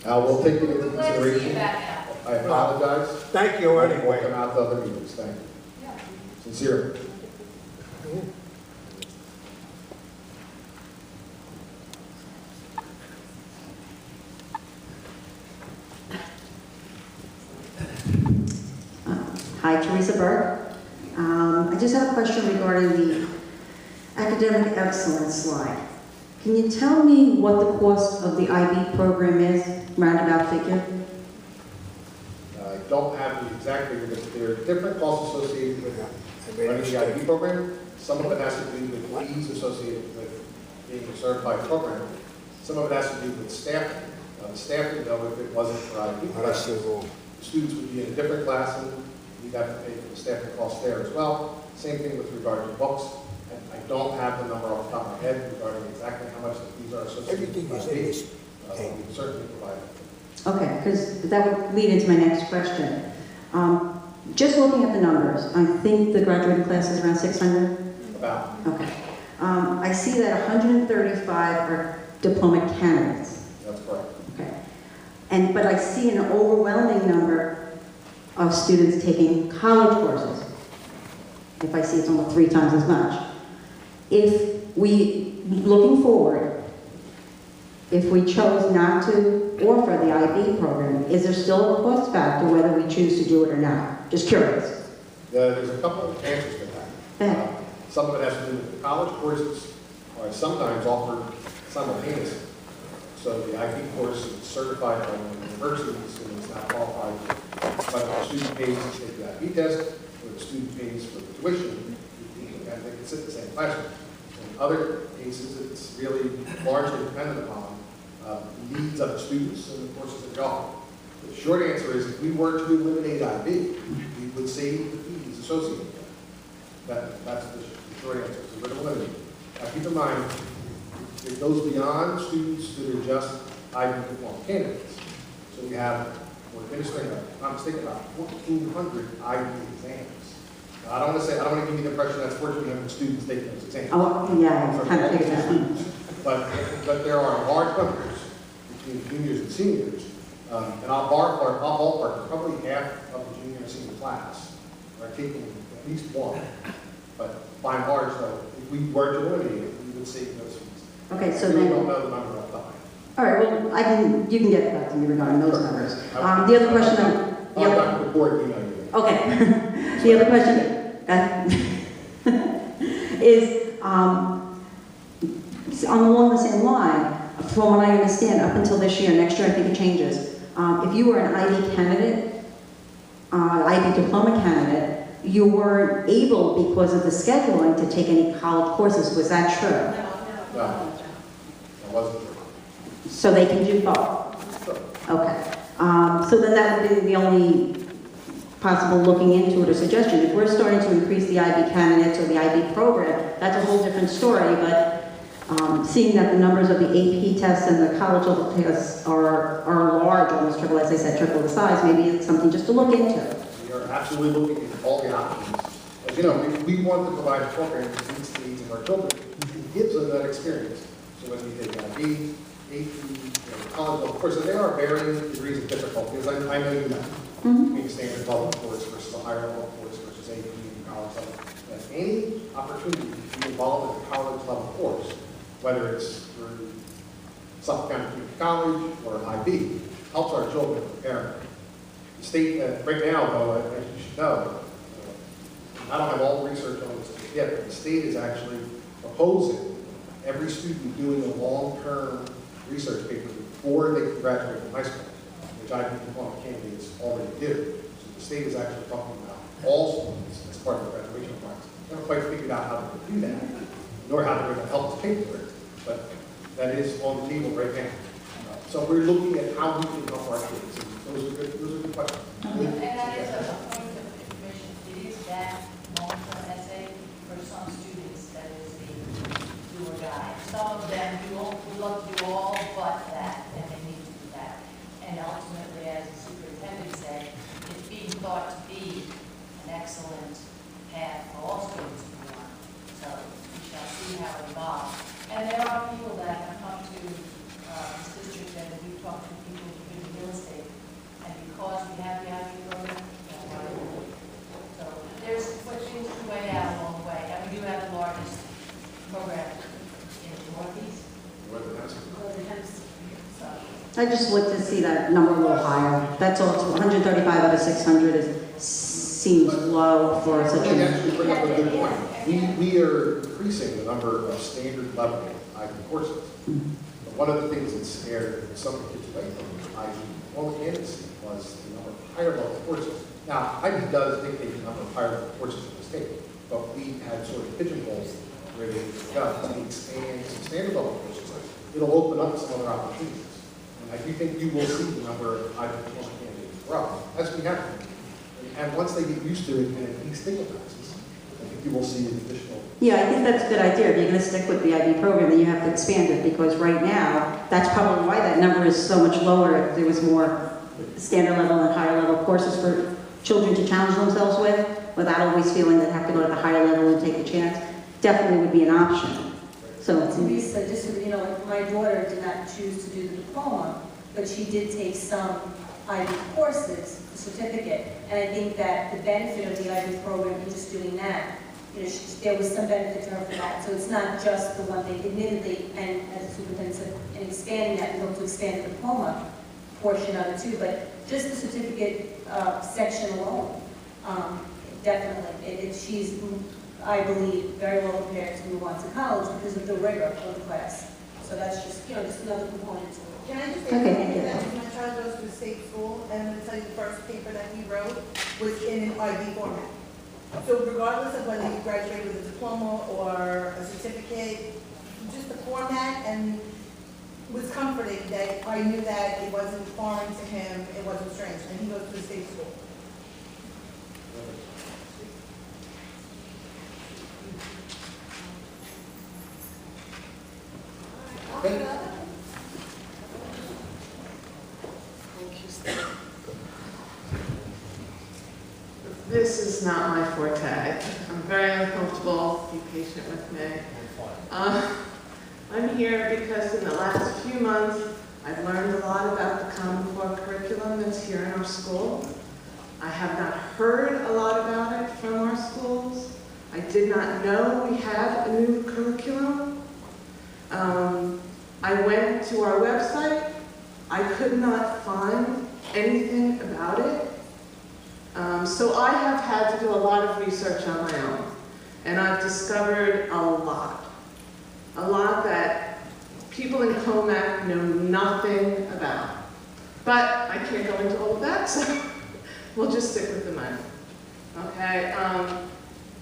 We'll take it into We're glad to see you consideration. back now. I apologize. Thank you anyway. Welcome out to other meetings. Thank you. Yeah. Sincere. Hi, Teresa Burke. I just have a question regarding the academic excellence slide. Can you tell me what the cost of the IB program is, roundabout figure? I don't have the exact figure, but there are different costs associated with running the IB program. Some of it has to do with fees associated with being a certified program. Some of it has to do with staffing. The staffing, though, if it wasn't for IB, the students would be in a different class, and we'd have to pay for the staffing costs there as well. Same thing with regard to books. I don't have the number off the top of my head regarding exactly how much the fees are associated with IB. We can certainly provide it. Okay, because that would lead into my next question. Just looking at the numbers, I think the graduating class is around 600? About. Okay. I see that 135 are diploma candidates. That's correct. Okay. But I see an overwhelming number of students taking college courses. If I see it's almost 3 times as much. If we, looking forward, if we chose not to offer the IB program, is there still a cost factor whether we choose to do it or not? Just curious. There's a couple of answers to that. Some of it has to do with the college courses are sometimes offered simultaneously. So the IB course is certified by the university, so it's not qualified. But the student pays to take the IB test, or the student pays for the tuition, and they can sit in the same classroom. In other cases, it's really largely dependent upon needs of the students and the courses that they offer. The short answer is, if we were to eliminate IB, we would save the fees associated with that. That's the short answer. So we're going to eliminate it. Now, keep in mind, it goes beyond students that are just IB diploma candidates. So we have, we're administering, if I'm mistaken, about 1,400 IB exams. Now, I don't want to give you the impression that's 1,400 students taking those exams. Oh, yeah, I kind of figured that. But there are large numbers between juniors and seniors, and I'll ballpark, probably half of the junior and senior class are taking at least one. But by and large, though, if we were to eliminate it, we would save those fees. Okay, so we then, don't know the number off the top. all right, well, you can get back to me regarding those numbers. The other question, I'll talk to the board, you know. okay. The other question is, along the same line, from what I understand, up until this year, next year I think it changes. If you were an IB candidate, IB diploma candidate, you weren't able, because of the scheduling, to take any college courses. Was that true? No, that wasn't true. So they can do both? Sure. Okay. So then that would be the only possible looking into it or suggestion. If we're starting to increase the IB candidates or the IB program, that's a whole different story, but seeing that the numbers of the AP tests and the college level tests are large, almost triple, as I said, triple the size, maybe it's something just to look into. We are absolutely looking at all the options. As you know, we want to provide a program that meets the needs of our children. It gives them that experience. So when we take IB, AP, college level courses, there are varying degrees of difficulty, as I know you know. Between a standard level course versus a higher level course versus AP and college level. And any opportunity to be involved in a college level course, whether it's through Suffolk County Community College or IB, helps our children prepare. The state, right now, though, as you should know, I don't have all the research on this yet, but the state is actually proposing every student doing a long-term research paper before they graduate from high school, which IB diploma candidates already do. So the state is actually talking about all students as part of the graduation requirements. They haven't quite figured out how to do that, nor how they're going to help us pay for it, but that is on the table right now. So we're looking at how we can help our kids. Those are good questions. And that is a point of information. It is that long-term essay for some students that is the do or die. Some of them would love to do all but that, and they need to do that. And ultimately, as the superintendent said, it's being thought to be an excellent path for all students to be on. So we shall see how it evolves. And there are people that have come to this district, and we've talked to people who've been I just want to see that number a little higher. That's all. 135 out of 600 seems low for such You a... actually bring up a good point. We are increasing the number of standard level IB courses. But one of the things that scared some of the kids away from IB, all the candidacy, was the number of higher level courses. Now, IB does dictate the number of higher level courses in the state, but we had sort of pigeonholed where they got to expand some standard level courses. It'll open up some other opportunities. And I do think you will see the number of IB candidates grow, as we have been. And once they get used to it and it destigmatizes, I think you will see additional. Yeah, I think that's a good idea. If you're going to stick with the IB program, then you have to expand it, because right now, that's probably why that number is so much lower. If there was more standard level and higher level courses for children to challenge themselves with, without always feeling they have to go to the higher level and take a chance, definitely would be an option. So, Teresa, just so you know, my daughter did not choose to do the diploma, but she did take some IB courses, the certificate, and I think that the benefit of the IB program in just doing that, you know, there was some benefit to her for that. So it's not just the one thing, admittedly, and as the superintendent said, in expanding that, we hope to expand the diploma portion of it too, but just the certificate section alone, definitely. She's, I believe, very well prepared to move on to college because of the rigor of the class. So that's just, you know, just another component to it. Can I just say Okay. that my child goes to a state school, and I'm going to tell you the first paper that he wrote was in an IB format. So regardless of whether you graduate with a diploma or a certificate, just the format, and it was comforting that I knew that it wasn't foreign to him, it wasn't strange, and he goes to a state school. This is not my forte. I'm very uncomfortable. Be patient with me. I'm here because in the last few months, I've learned a lot about the Common Core curriculum that's here in our school. I have not heard a lot about it from our schools. I did not know we had a new curriculum. I went to our website. I could not find anything about it. So I have had to do a lot of research on my own, and I've discovered a lot that people in 2Commack know nothing about. But I can't go into all of that, so we'll just stick with the money. Okay.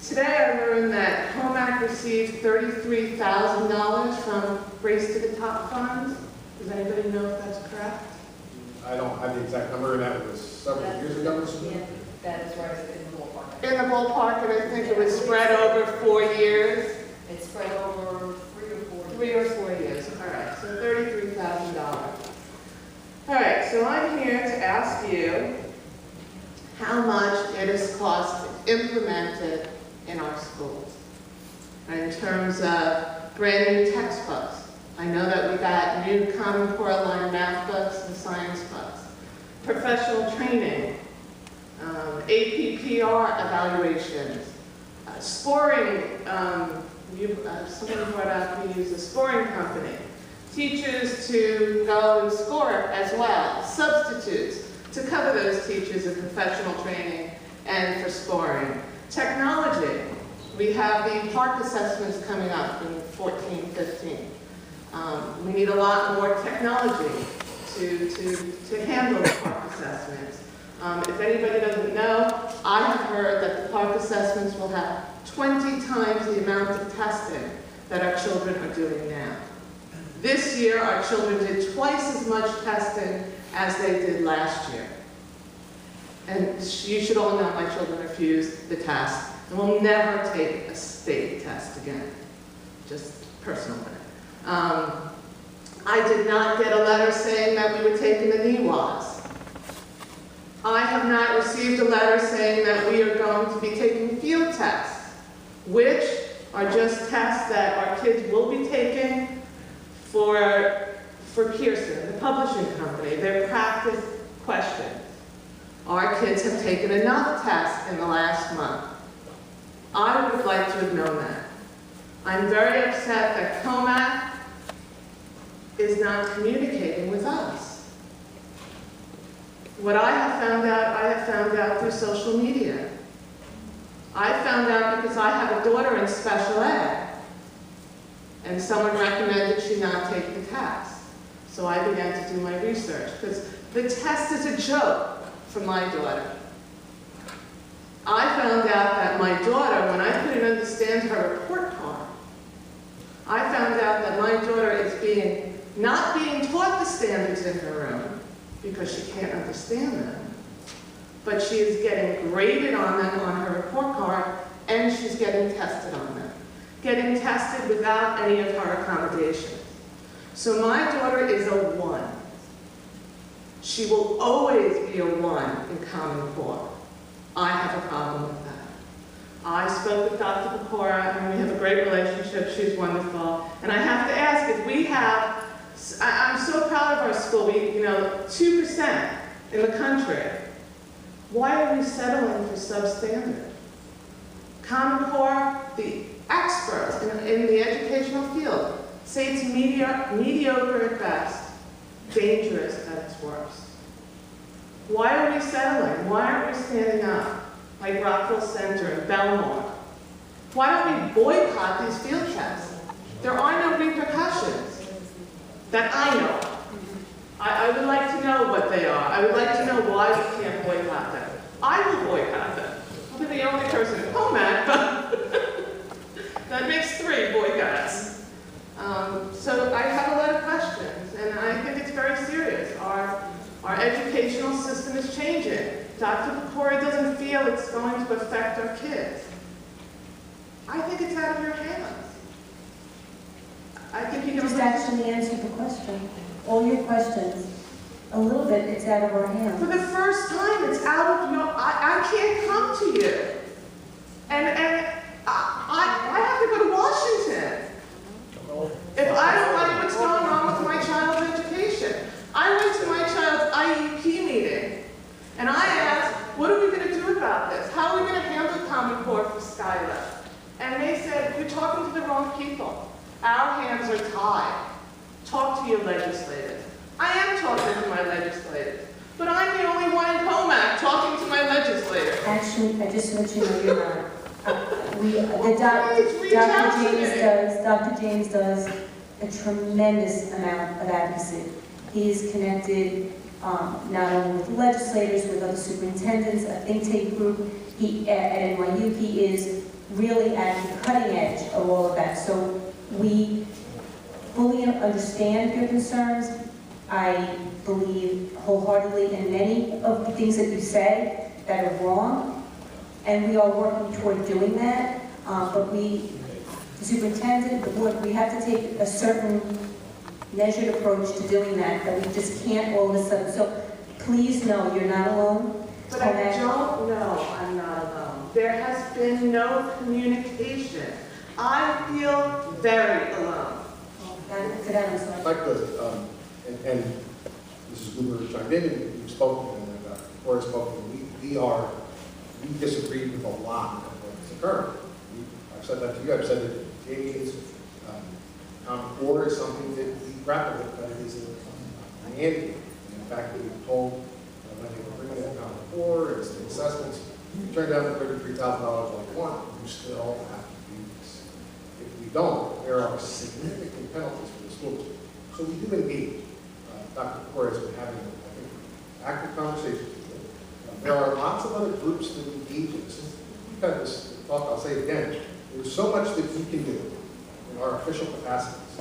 Today I learned that 2Commack received $33,000 from Race to the Top funds. Does anybody know if that's correct? I don't have the exact number, and that was several years ago. Yeah, that is right, in the ballpark. In the ballpark, and I think it was spread over 4 years. It's spread over 3 or 4 years. 3 or 4 years, all right, so $33,000. All right, so I'm here to ask you how much it has cost to implement it in our schools. In terms of brand new textbooks. I know that we got new Common Core line math books and science books. Professional training, APPR evaluations, scoring, someone brought up, we use a scoring company. Teachers to go and score as well. Substitutes to cover those teachers in professional training and for scoring. Technology, we have the park assessments coming up in 14-15. We need a lot more technology to handle the park assessments. If anybody doesn't know, I have heard that the park assessments will have 20 times the amount of testing that our children are doing now. This year, our children did twice as much testing as they did last year. And you should all know my children refused the test and will never take a state test again. Just personal thing. I did not get a letter saying that we were taking the NEWAs. I have not received a letter saying that we are going to be taking field tests, which are just tests that our kids will be taking for Pearson, the publishing company. They're practice questions. Our kids have taken enough tests in the last month. I would have liked to have known that. I'm very upset that 2Commack is not communicating with us. What I have found out through social media. I found out because I have a daughter in special ed, and someone recommended she not take the test. So I began to do my research, because the test is a joke for my daughter. I found out that my daughter, when I couldn't understand her report card, I found out that my daughter is not being taught the standards in her room because she can't understand them, but she is getting graded on them on her report card, and she's getting tested on them. Getting tested without any of her accommodations. So my daughter is a 1. She will always be a 1 in Common Core. I have a problem with that. I spoke with Dr. Pecora, and we have a great relationship. She's wonderful. And I have to ask if we have, I'm so proud of our school, 2% in the country. Why are we settling for substandard? Common Core, the experts in the educational field say it's mediocre at best, dangerous at its worst. Why are we settling? Why aren't we standing up like Rockville Center and Belmore? Why don't we boycott these field tests? There are no repercussions that I know of. I would like to know what they are. I would like to know why we can't boycott them. I will boycott them. I'll be the only person at 2Commack, but that makes 3 boycotts. So I have a lot of questions, and I think it's very serious. Our educational system is changing. Dr. Pecora doesn't feel it's going to affect our kids. I think it's out of your hands. I think you Just actually answered the question. All your questions. A little bit, it's out of our hands. For the first time, it's out of your, I can't come to you. And I have to go to Washington if I don't like what's going on with my child's education. I went to my child's IEP meeting, and I asked, what are we going to do about this? How are we going to handle Common Core for Skylar? And they said, you're talking to the wrong people. Our hands are tied. Talk to your legislators. I am talking to my legislators, but I'm the only one in 2Commack talking to my legislators. Actually, I just want you to know you're not. Dr. James does a tremendous amount of advocacy. He is connected not only with legislators, with other superintendents, a think tank group. At NYU, he is really at the cutting edge of all of that. So we fully understand your concerns. I believe wholeheartedly in many of the things that you said that are wrong, and we are working toward doing that. But the superintendent, the board, we have to take a certain measured approach to doing that we just can't all of a sudden. So please know you're not alone. But I don't know I'm not alone. There has been no communication. I feel very alone. If I could, and Mrs. Gruber chimed in, and we've spoken, and Cora spoken, we disagreed with a lot of what's occurring. I've said that to you, I've said that Jamie's Common Core is something that we grapple with, but it is a mandate. And in fact, we were told when they were bringing in Common Core, it's the assessments, you turn down the $33,000 like one, you still have to do this. If we don't, there are significant penalties for the school district. So we do engage. Dr. Pecora has been having, I think, active conversations with them. There are lots of other groups that engage in this. We've had this talk, I'll say it again. There's so much that we can do in our official capacities,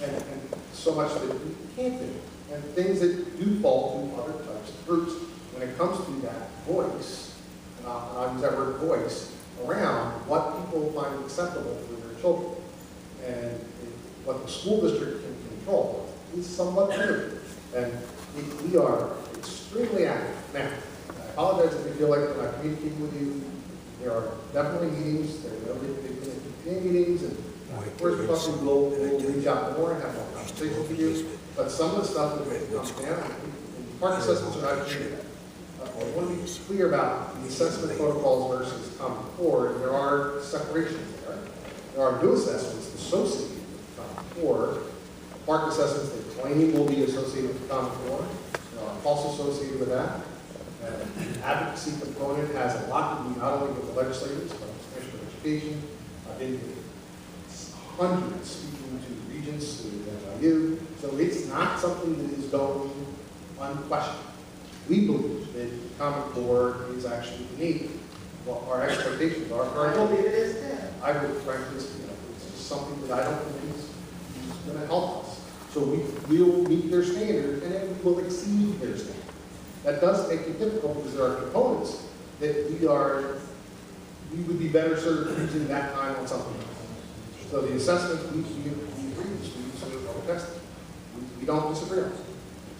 and so much that we can't do, and things that do fall to other types of groups. When it comes to that voice, and I'll use that word voice, around what people find acceptable for their children, and what the school district can control is somewhat limited. And we are extremely active. Now, I apologize if you feel like when I communicating with you, there are definitely meetings, there are no big meetings, and of course, we'll reach out more and have more conversations with you. But some of the stuff that comes down, and park assessments are not clear. I want to be clear about the assessment protocols versus Common Core. There are separations there. There are new assessments associated with Common Core. Park assessments that claim will be associated with Common Core. There are costs associated with that. The advocacy component has a lot to do not only with the legislators, but the Commissioner of Education. I've been with hundreds speaking to regents, to NYU. So it's not something that is going unquestioned. We believe that the Common Core is actually needed. Well, our expectations are I currently. believe it is too. I would frankly, it's just something that I don't think is going to help us. So we will meet their standard and then we will exceed their standard. That does make it difficult because there are components that we would be better served using that time on something else. So the assessment, we agree with students who are tested. We don't disagree on it.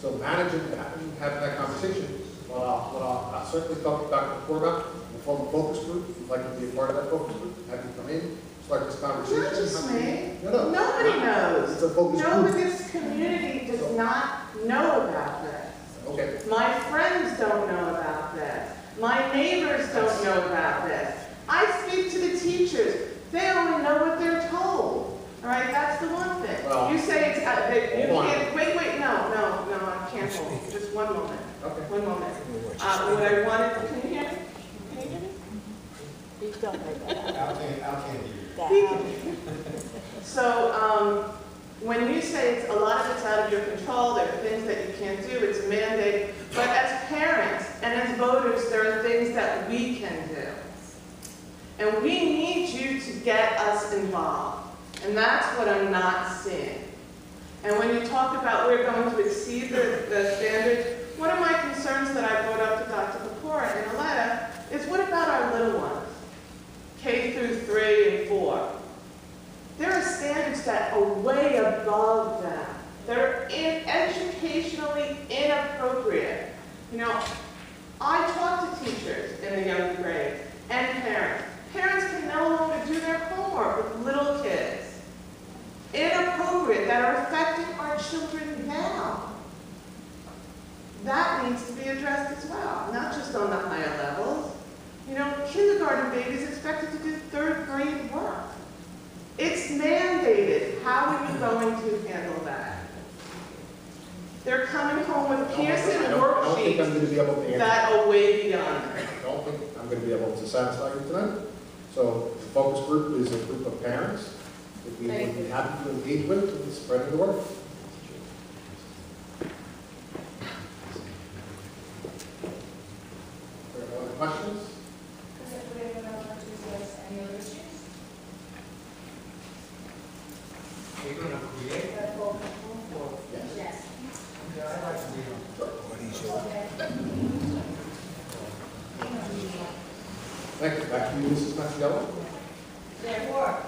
So managing that and having that conversation, what I'll certainly talk to Dr. McCord about, we'll form a focus group. We'd like to be a part of that focus group, have you come in, start this conversation. Not just me. No. Nobody knows. It's a focus group. Nobody in this community does not know about this. Okay. My friends don't know about this. My neighbors don't know about this. I speak to the teachers. They only know what they're told. All right, that's the one thing. Well, you say it's, you hold on. can't, wait, no, I can't hold. Just one moment. Okay. One moment. What I wanted, can you hear me? Can you hear me? I'll can't hear you. So, when you say it's, a lot of it's out of your control, there are things that you can't do, it's a mandate, but as parents and as voters, there are things that we can do. And we need you to get us involved. And that's what I'm not seeing. And when you talk about we're going to exceed the standards, one of my concerns that I brought up to Dr. Kapoor in a letter is what about our little ones, K through 3 and 4? There are standards that are way above them. They're educationally inappropriate. You know, I talk to teachers in the younger grades and parents. Parents can no longer do their homework with little kids. Inappropriate, that are affecting our children now. That needs to be addressed as well, not just on the higher levels. You know, kindergarten babies expected to do 3rd grade work. It's mandated. How are you going to handle that? They're coming home with Pearson I don't think I'm going to be able to worksheets answer. that are way beyond. I don't think I'm going to be able to satisfy you tonight. So the focus group is a group of parents that we would be happy to engage with in spreading the word. Are there other questions? Any other issues? Are you going to create that focus group or? Yes. Yeah, I'd like to be on. Thank you. Back to you, Mrs. Mastriello. Therefore,